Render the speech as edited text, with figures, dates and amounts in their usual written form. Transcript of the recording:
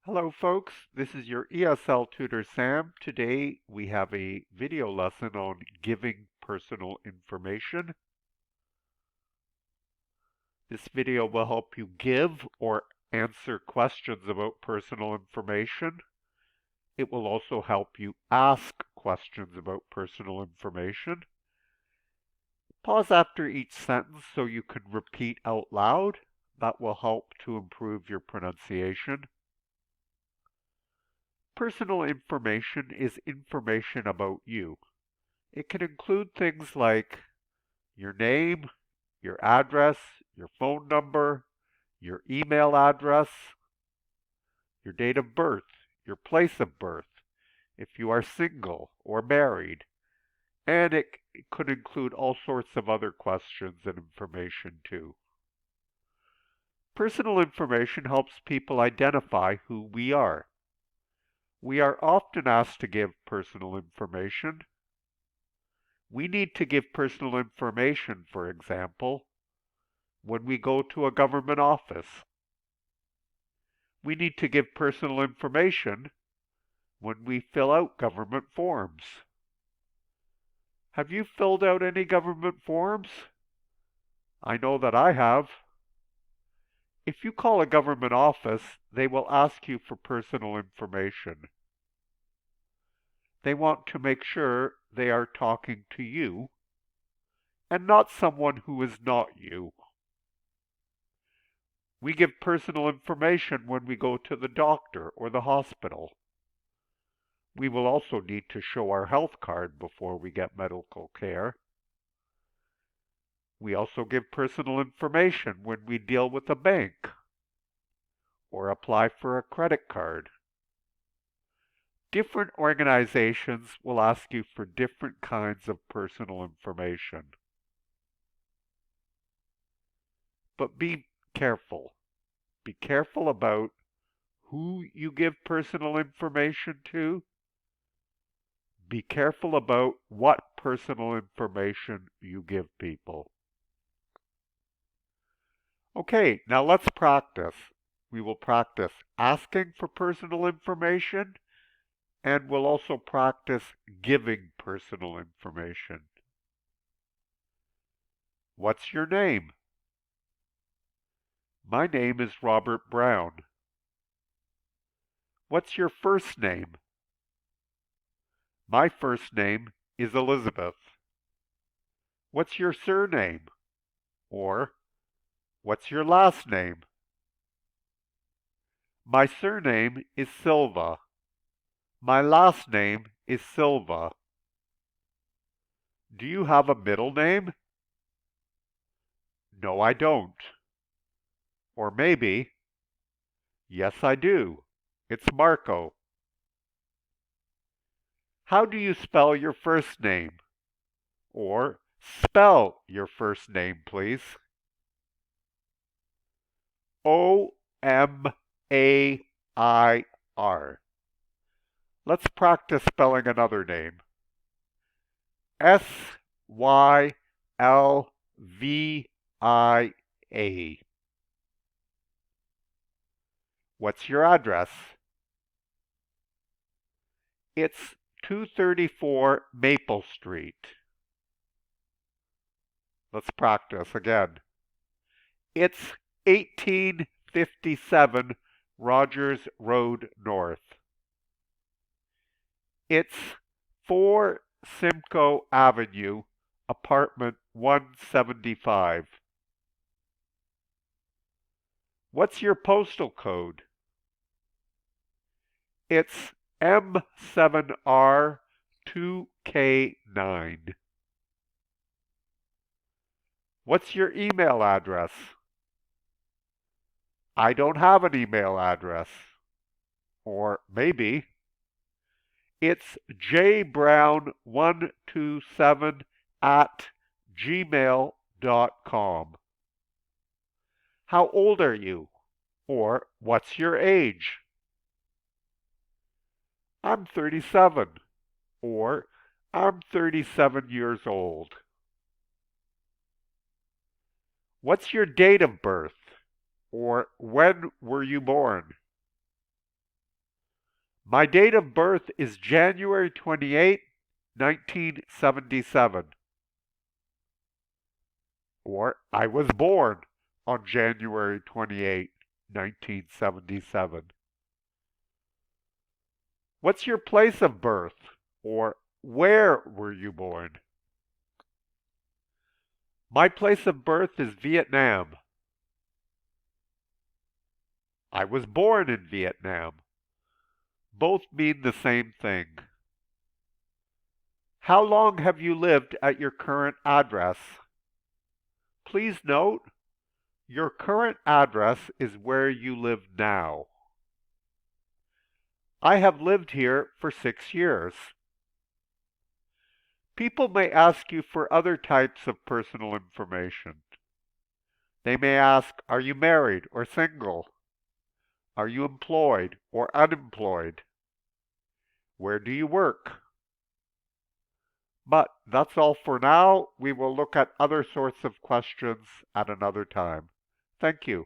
Hello folks, this is your ESL tutor Sam. Today we have a video lesson on giving personal information. This video will help you give or answer questions about personal information. It will also help you ask questions about personal information. Pause after each sentence so you can repeat out loud. That will help to improve your pronunciation. Personal information is information about you. It can include things like your name, your address, your phone number, your email address, your date of birth, your place of birth, if you are single or married, and it could include all sorts of other questions and information too. Personal information helps people identify who we are. We are often asked to give personal information. We need to give personal information, for example, when we go to a government office. We need to give personal information when we fill out government forms. Have you filled out any government forms? I know that I have. If you call a government office, they will ask you for personal information. They want to make sure they are talking to you and not someone who is not you. We give personal information when we go to the doctor or the hospital. We will also need to show our health card before we get medical care. We also give personal information when we deal with a bank or apply for a credit card. Different organizations will ask you for different kinds of personal information. But be careful. Be careful about who you give personal information to. Be careful about what personal information you give people. Okay, now let's practice. We will practice asking for personal information, and we'll also practice giving personal information. What's your name? My name is Robert Brown. What's your first name? My first name is Elizabeth. What's your surname? Or, what's your last name? My surname is Silva. My last name is Silva. Do you have a middle name? No, I don't. Or maybe, yes, I do. It's Marco. How do you spell your first name? Or spell your first name, please. O-M-A-I-R. Let's practice spelling another name. S-Y-L-V-I-A. What's your address? It's 234 Maple Street. Let's practice again. It's 1857 Rogers Road North. It's 4 Simcoe Avenue, apartment 175. What's your postal code? It's M7R2K9. What's your email address? I don't have an email address. Or maybe it's jbrown127 at gmail.com. How old are you? Or what's your age? I'm 37. Or I'm 37 years old. What's your date of birth? Or when were you born? My date of birth is January 28, 1977. Or I was born on January 28, 1977. What's your place of birth? Or where were you born? My place of birth is Vietnam. I was born in Vietnam. Both mean the same thing. How long have you lived at your current address? Please note, your current address is where you live now. I have lived here for 6 years. People may ask you for other types of personal information. They may ask, are you married or single? Are you employed or unemployed? Where do you work? But that's all for now. We will look at other sorts of questions at another time. Thank you.